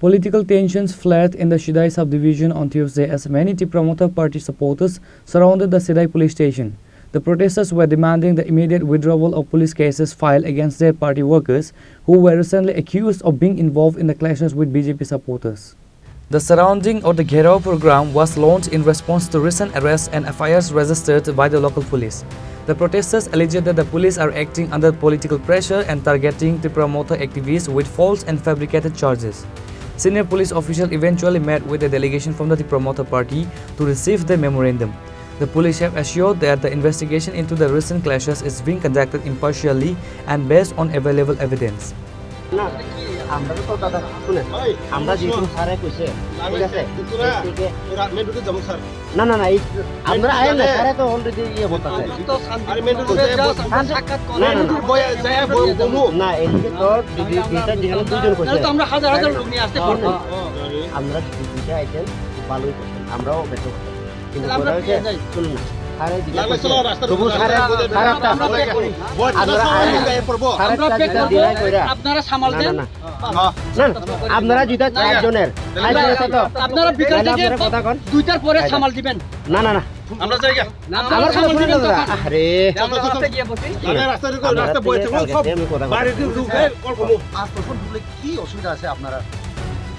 Political tensions flared in the Shidai subdivision on Tuesday as many Tea Promoter Party supporters surrounded the Shidai police station. The protesters were demanding the immediate withdrawal of police cases filed against their party workers who were recently accused of being involved in the clashes with BJP supporters. The surrounding of the Gherao program was launched in response to recent arrests and FIRs registered by the local police. The protesters alleged that the police are acting under political pressure and targeting the promoter activists with false and fabricated charges. Senior police officials eventually met with a delegation from the promoter party to receive the memorandum. The police have assured that the investigation into the recent clashes is being conducted impartially and based on available evidence. আপনারা যেটা চারজনের আপনারা বিকাল থেকে দুইটার পরে সামাল দিবেন না না না আমরা জায়গা আমরা সামাল দিবেন তো আরে রাস্তা গিয়ে বসি রাস্তা বইতে সব বাড়িতে ঢুকে আশপাশে ঢুকলে কি অসুবিধা আছে আপনারা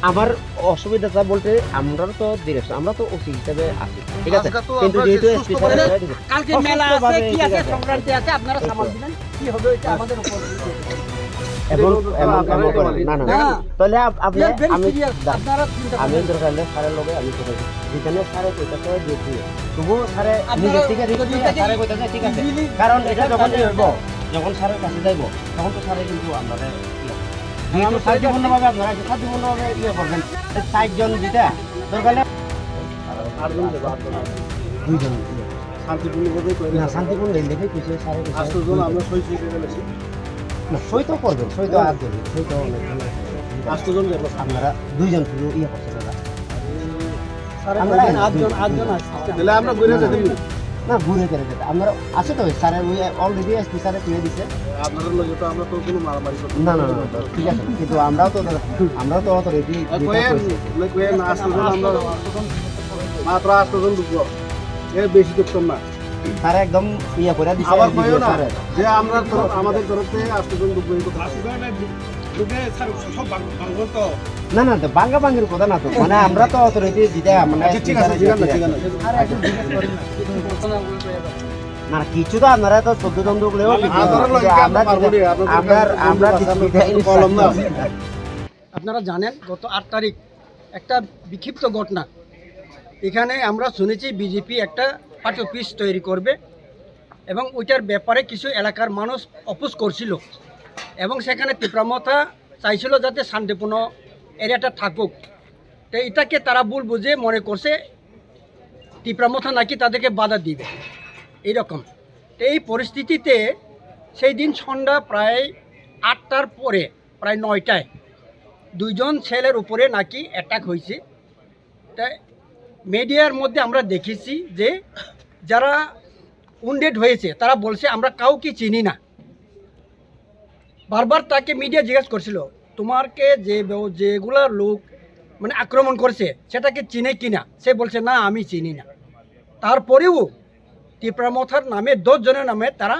আমার অসুবিধাটা বলতে আমরা তো ডিরেকশন আমরা তো ওসি হিসেবে আছি ঠিক আছে কিন্তু যেহেতু স্পেশাল কালকে মেলা আছে কি আছে সংক্রান্তি আছে আপনারা সামাল দিবেন কি হবে এটা আমাদের উপর এবং না না তাহলে আপনি আমি দরকার হলে স্যারের লগে আমি কথা যেখানে স্যারে কইতাছে দিয়েছি তবু স্যারে নিজে থেকে রিকোয়েস্ট স্যারে কইতাছে ঠিক আছে কারণ এটা যখন হইব যখন স্যারের কাছে যাইব তখন তো স্যারে কিন্তু আমাদের শান্তিপূর্ণভাবে আপনারা শান্তিপূর্ণভাবে ইয়ে করবেন 60 জন যেটা দরকার আটজন দুইজন শান্তিপূর্ণভাবে না শান্তিপূর্ণ দেখে কিছু স্যারে 8 জন আমরা সই গেলেছি না সই তো করবেন সই তো আর করবেন সই তো অনেক 8 জন আপনারা দুইজন শুধু ইয়ে করছেন দাদা আমরা 8 জন আছে তাহলে আমরা ঘুরে যেতে না ঘুরে করে যেতে আমরা আছে তো স্যার ওই অলরেডি এসপি স্যারে দিয়ে দিয়েছে আপনাদের লগে তো আমরা তো কোনো মারামারি করব না না না ঠিক আছে কিন্তু আমরাও তো অত রেডি কই না আসলে আমরা মাত্র 8 জন ঢুকবো এর বেশি ঢুকতাম না স্যার একদম ইয়া করে দিছে আবার কইও না যে আমরা আমাদের তরফ থেকে 8 জন ঢুকবো এই কথা ঢুকে স্যার সব বাংলা তো না না তো বাংলা বাংলার কথা না তো মানে আমরা তো অত রেডি দিতে মানে ঠিক আছে না কিছু তো আপনারা তো 14 জন ঢুকলেও আমরা আপনারা জানেন গত 8 তারিখ একটা বিক্ষিপ্ত ঘটনা এখানে আমরা শুনেছি বিজেপি একটা পার্টি অফিস তৈরি করবে এবং ওইটার ব্যাপারে কিছু এলাকার মানুষ অপোজ করছিল এবং সেখানে তীব্রমতা চাইছিল যাতে শান্তিপূর্ণ এরিয়াটা থাকুক তো এটাকে তারা ভুল বুঝে মনে করছে তীব্রমতা নাকি তাদেরকে বাধা দিবে এইরকম এই পরিস্থিতিতে সেই দিন সন্ধ্যা প্রায় 8টার পরে প্রায় 9টায় দুইজন ছেলের উপরে নাকি অ্যাটাক হয়েছে তাই মিডিয়ার মধ্যে আমরা দেখেছি যে যারা উন্ডেড হয়েছে তারা বলছে আমরা কাউকে চিনি না বারবার তাকে মিডিয়া জিজ্ঞেস করছিল তোমারকে যেগুলা লোক মানে আক্রমণ করছে সেটাকে চিনে কিনা সে বলছে না আমি চিনি না তারপরেও তীব্রমথার নামে 10 জনের নামে তারা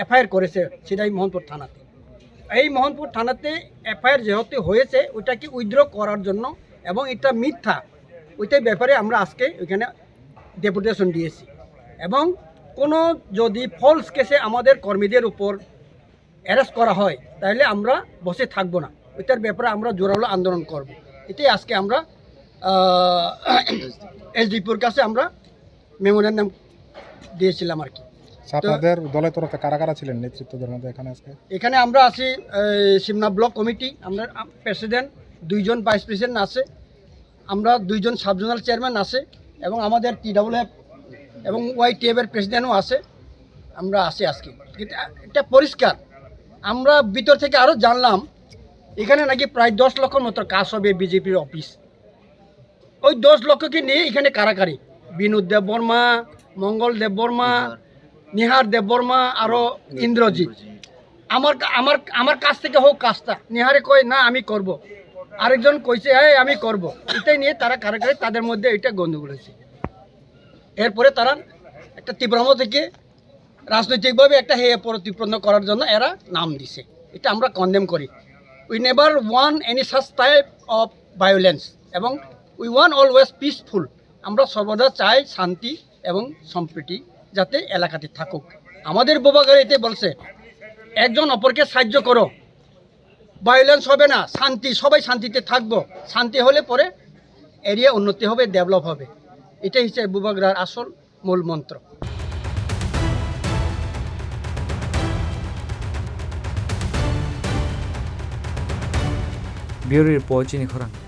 এফআইআর করেছে সিধাই মোহনপুর থানাতে এই মোহনপুর থানাতে এফআইআর যেহেতু হয়েছে ওইটাকে উইথড্র করার জন্য এবং এটা মিথ্যা ওইটাই ব্যাপারে আমরা আজকে ওইখানে ডেপুটেশন দিয়েছি এবং কোনো যদি ফলস কেসে আমাদের কর্মীদের উপর অ্যারেস্ট করা হয় তাহলে আমরা বসে থাকবো না ওইটার ব্যাপারে আমরা জোরালো আন্দোলন করব এটাই আজকে আমরা এসডিপির কাছে আমরা মেমোরেন্ডাম দিয়েছিলাম আর কি আপনাদের দলের তরফে কারা কারা ছিলেন নেতৃত্বদের মধ্যে এখানে আমরা আছি সিমনা ব্লক কমিটি আমরা প্রেসিডেন্ট 2 জন ভাইস প্রেসিডেন্ট আছে আমরা 2 জন সাব জোনাল চেয়ারম্যান আছে এবং আমাদের TWF এবং YTF এর প্রেসিডেন্টও আছে আমরা আছি আজকে এটা পরিষ্কার আমরা ভিতর থেকে আরও জানলাম এখানে নাকি প্রায় 10 লক্ষর মতো কাজ হবে বিজেপির অফিস ওই 10 লক্ষকে নিয়ে এখানে কারাকারি বিনোদ দেববর্মা মঙ্গল দেববর্মা নিহার দেববর্মা আরও ইন্দ্রজিৎ আমার কাছ থেকে হোক কাজটা নিহারে কয় না আমি করব আরেকজন কইছে আমি করব, এটাই নিয়ে তারা কারাগারে তাদের মধ্যে এটা গন্ডগোল হয়েছে। এরপরে তারা একটা তীব্রম থেকে রাজনৈতিকভাবে একটা হেয় প্রতিপন্ন করার জন্য এরা নাম দিছে। এটা আমরা কন্ডেম করি। We never one any such type of violence এবং উই ওয়ান অলওয়েজ পিসফুল। আমরা সর্বদা চাই শান্তি এবং সম্প্রীতি যাতে এলাকাতে থাকুক। আমাদের বোবাগাড়িতে বলছে একজন অপরকে সাহায্য করো, ভায়োলেন্স হবে না, শান্তি, সবাই শান্তিতে থাকবো। শান্তি হলে পরে এরিয়া উন্নতি হবে, ডেভেলপ হবে। এটাই হচ্ছে বুবাগড়ার আসল মূল মন্ত্র। Bureau Report Chini Khorang.